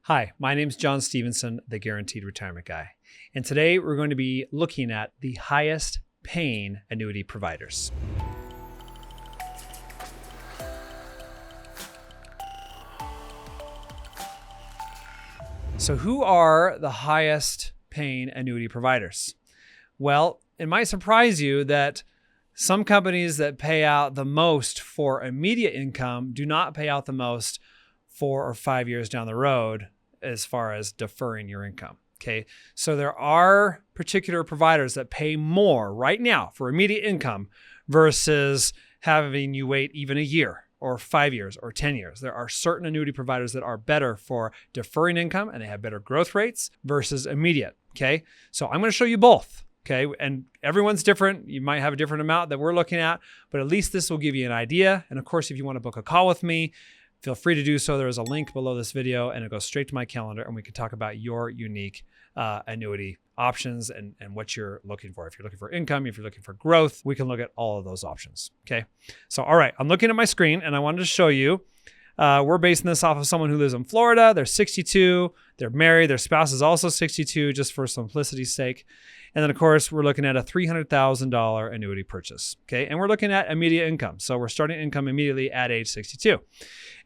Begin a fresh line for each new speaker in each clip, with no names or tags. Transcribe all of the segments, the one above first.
Hi, my name is John Stevenson, the Guaranteed Retirement Guy. And today we're going to be looking at the highest paying annuity providers. So who are the highest paying annuity providers? Well, it might surprise you that some companies that pay out the most for immediate income do not pay out the most 4 or 5 years down the road as far as deferring your income. Okay, so there are particular providers that pay more right now for immediate income versus having you wait even a year or 5 years or 10 years. There are certain annuity providers that are better for deferring income and they have better growth rates versus immediate. Okay, so I'm going to show you both. Okay, and everyone's different. You might have a different amount that we're looking at, but at least this will give you an idea. And of course, if you want to book a call with me, feel free to do so. There is a link below this video and it goes straight to my calendar and we can talk about your unique annuity options and what you're looking for. If you're looking for income, if you're looking for growth, we can look at all of those options. Okay. So, all right, I'm looking at my screen and I wanted to show you, we're basing this off of someone who lives in Florida. They're 62, they're married, their spouse is also 62, just for simplicity's sake. And then of course, we're looking at a $300,000 annuity purchase. Okay. And we're looking at immediate income. So we're starting income immediately at age 62.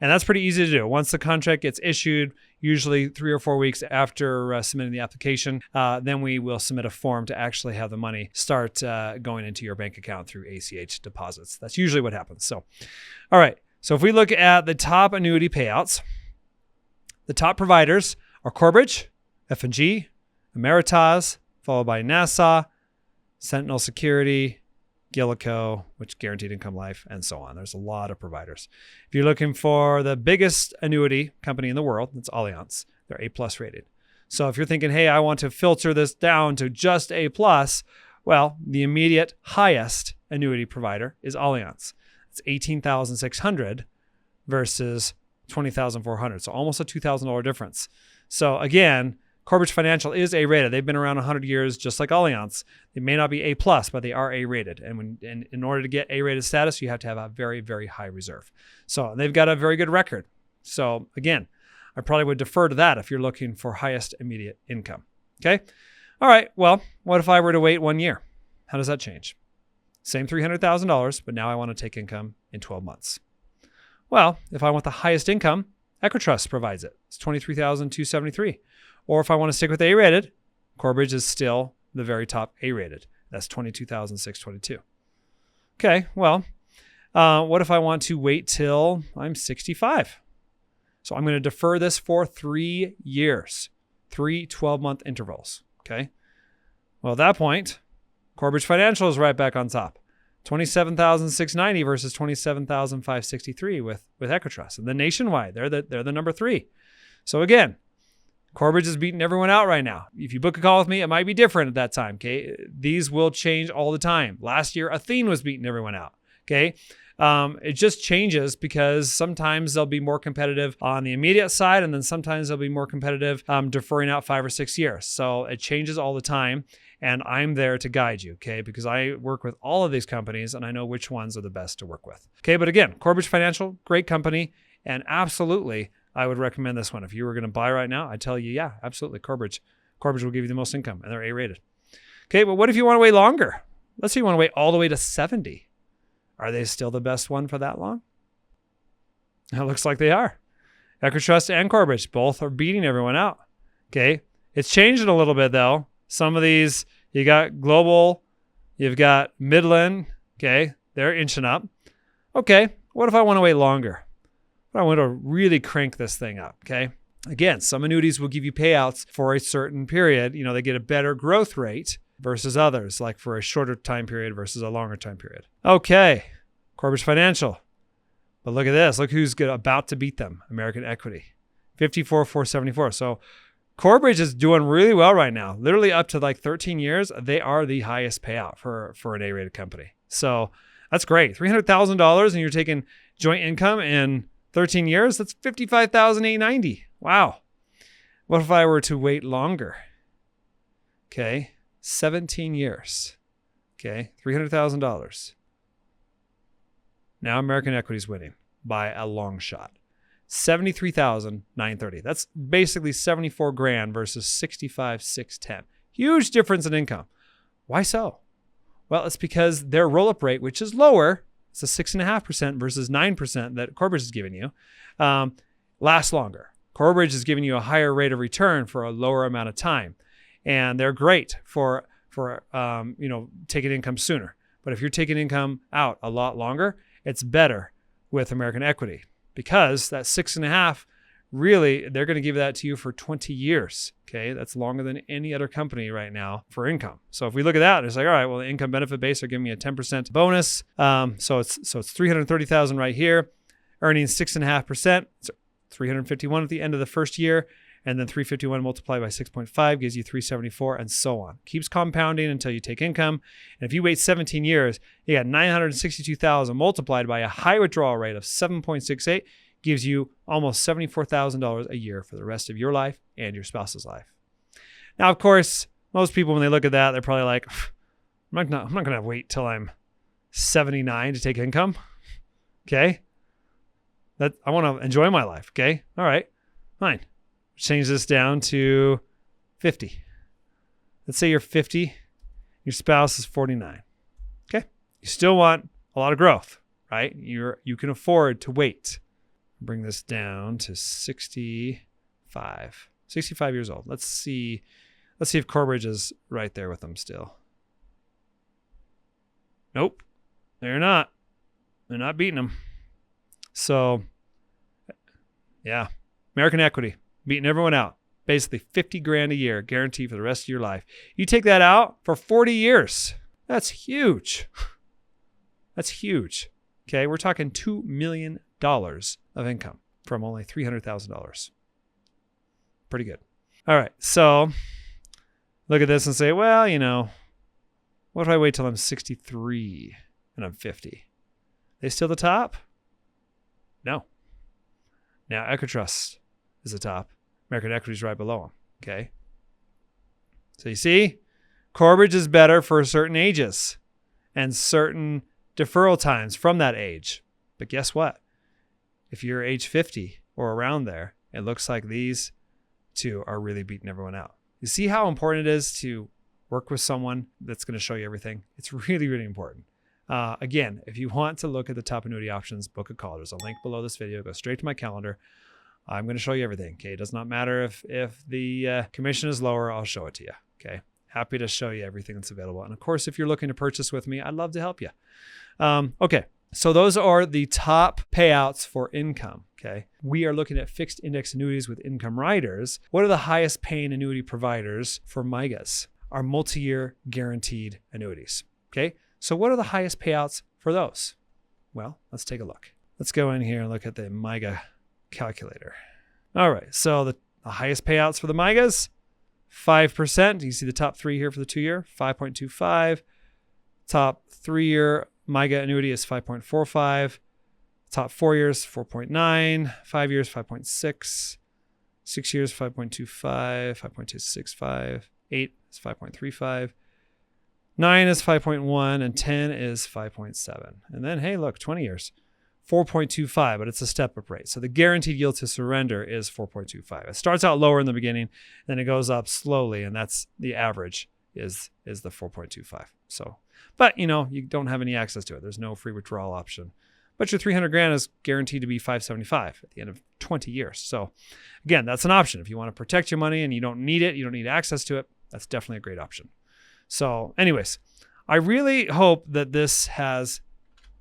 And that's pretty easy to do. Once the contract gets issued, usually 3 or 4 weeks after submitting the application, then we will submit a form to actually have the money start going into your bank account through ACH deposits. That's usually what happens. So, all right. So if we look at the top annuity payouts, the top providers are Corebridge, F&G, Ameritas, followed by Nassau, Sentinel Security, Gillico, which Guaranteed Income Life, and so on. There's a lot of providers. If you're looking for the biggest annuity company in the world, it's Allianz. They're A+ rated. So if you're thinking, hey, I want to filter this down to just A+, well, the immediate highest annuity provider is Allianz. It's $18,600 versus $20,400. So almost a $2,000 difference. So again, Corebridge Financial is A-rated. They've been around 100 years, just like Allianz. They may not be A+, but they are A-rated. And in order to get A-rated status, you have to have a very, very high reserve. So they've got a very good record. So again, I probably would defer to that if you're looking for highest immediate income. Okay. All right. Well, what if I were to wait 1 year? How does that change? Same $300,000, but now I want to take income in 12 months. Well, if I want the highest income, Equitrust provides it. It's $23,273. Or if I want to stick with A-rated, Corebridge is still the very top A-rated. That's $22,622. Okay, well, what if I want to wait till I'm 65? So I'm going to defer this for 3 years, 3 12-month intervals. Okay, well, at that point, Corebridge Financial is right back on top. $27,690 versus $27,563 with Equitrust. And then Nationwide, they're the number 3. So again, Corebridge is beating everyone out right now. If you book a call with me, it might be different at that time. Okay, these will change all the time. Last year, Athene was beating everyone out. Okay, it just changes because sometimes they'll be more competitive on the immediate side, and then sometimes they'll be more competitive deferring out 5 or 6 years. So it changes all the time, and I'm there to guide you. Okay, because I work with all of these companies, and I know which ones are the best to work with. Okay, but again, Corebridge Financial, great company, and absolutely, I would recommend this one. If you were going to buy right now, I'd tell you, yeah, absolutely, Corebridge. Corebridge will give you the most income, and they're A-rated. Okay, but what if you want to wait longer? Let's say you want to wait all the way to 70. Are they still the best one for that long? It looks like they are. Equitrust and Corebridge both are beating everyone out. Okay, it's changed a little bit, though. Some of these, you got Global, you've got Midland. Okay, they're inching up. Okay, what if I want to wait longer? I want to really crank this thing up, okay? Again, some annuities will give you payouts for a certain period. You know, they get a better growth rate versus others, like for a shorter time period versus a longer time period. Okay, Corebridge Financial. But look at this. Look who's about to beat them, American Equity. 54,474. So Corebridge is doing really well right now. Literally up to like 13 years, they are the highest payout for an A-rated company. So that's great. $300,000 and you're taking joint income in 13 years, that's $55,890. Wow. What if I were to wait longer? Okay, 17 years. Okay, $300,000. Now American Equity is winning by a long shot. $73,930. That's basically 74 grand versus 65,610. Huge difference in income. Why so? Well, it's because their roll-up rate, which is lower, it's a 6.5% versus 9% that Corebridge is giving you, lasts longer. Corebridge is giving you a higher rate of return for a lower amount of time, and they're great for taking income sooner. But if you're taking income out a lot longer, it's better with American Equity, because that 6.5, really, they're going to give that to you for 20 years. Okay, that's longer than any other company right now for income. So if we look at that, it's like, all right, well, the income benefit base are giving me a 10% bonus. So it's 330,000 right here, earning 6.5%. So 351 at the end of the first year, and then 351 multiplied by 6.5 gives you 374, and so on. Keeps compounding until you take income. And if you wait 17 years, you got 962,000 multiplied by a high withdrawal rate of 7.68, gives you almost $74,000 a year for the rest of your life and your spouse's life. Now, of course, most people, when they look at that, they're probably like, I'm not going to wait till I'm 79 to take income. Okay. I want to enjoy my life. Okay. All right, fine. Change this down to 50. Let's say you're 50, your spouse is 49. Okay. You still want a lot of growth, right? You can afford to wait. Bring this down to 65 years old. Let's see if Corebridge is right there with them still. Nope, they're not. They're not beating them. So, yeah, American Equity beating everyone out. Basically 50 grand a year guaranteed for the rest of your life. You take that out for 40 years. That's huge. That's huge. Okay, we're talking $2 million of income from only $300,000. Pretty good. All right, so look at this and say, well, what if I wait till I'm 63 and I'm 50? They still the top? No. Now Equitrust is the top. American Equity is right below them. Okay. So you see, Corebridge is better for certain ages and certain deferral times from that age. But guess what? If you're age 50 or around there, it looks like these two are really beating everyone out. You see how important it is to work with someone that's going to show you everything? It's really, really important. Again, if you want to look at the top annuity options, book a call. There's a link below this video. Go straight to my calendar. I'm going to show you everything. Okay. It does not matter if the commission is lower, I'll show it to you. Okay. Happy to show you everything that's available. And of course, if you're looking to purchase with me, I'd love to help you. Okay. So those are the top payouts for income. Okay. We are looking at fixed index annuities with income riders. What are the highest paying annuity providers for MYGAs? Our multi-year guaranteed annuities. Okay. So what are the highest payouts for those? Well, let's take a look. Let's go in here and look at the MYGA calculator. All right. So the highest payouts for the MYGAs, 5%. You see the top three here for the 2-year, 5.25. Top 3-year MYGA annuity is 5.45. Top 4 years, 4.9. 5 years, 5.6. 6 years, 5.25. 5.265. 8 is 5.35. 9 is 5.1, and 10 is 5.7. And then, hey, look, 20 years, 4.25, but it's a step-up rate. So the guaranteed yield to surrender is 4.25. It starts out lower in the beginning, then it goes up slowly, and that's the average is the 4.25. So, but you don't have any access to it. There's no free withdrawal option. But your 300 grand is guaranteed to be 575 at the end of 20 years. So again, that's an option. If you want to protect your money and you don't need it, you don't need access to it, that's definitely a great option. So anyways, I really hope that this has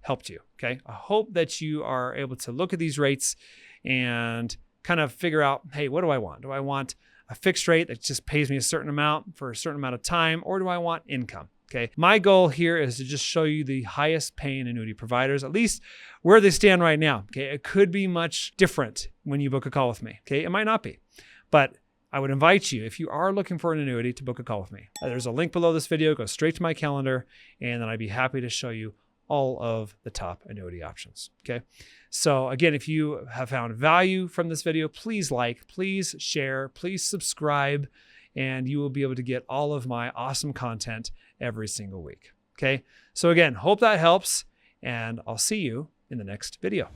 helped you. Okay. I hope that you are able to look at these rates and kind of figure out, hey, what do I want? Do I want a fixed rate that just pays me a certain amount for a certain amount of time, or do I want income? Okay. My goal here is to just show you the highest paying annuity providers, at least where they stand right now. Okay. It could be much different when you book a call with me. Okay. It might not be, but I would invite you, if you are looking for an annuity, to book a call with me. There's a link below this video. Go straight to my calendar, and then I'd be happy to show you all of the top annuity options. Okay. So again, if you have found value from this video, please like, please share, please subscribe, and you will be able to get all of my awesome content every single week. Okay. So again, hope that helps, and I'll see you in the next video.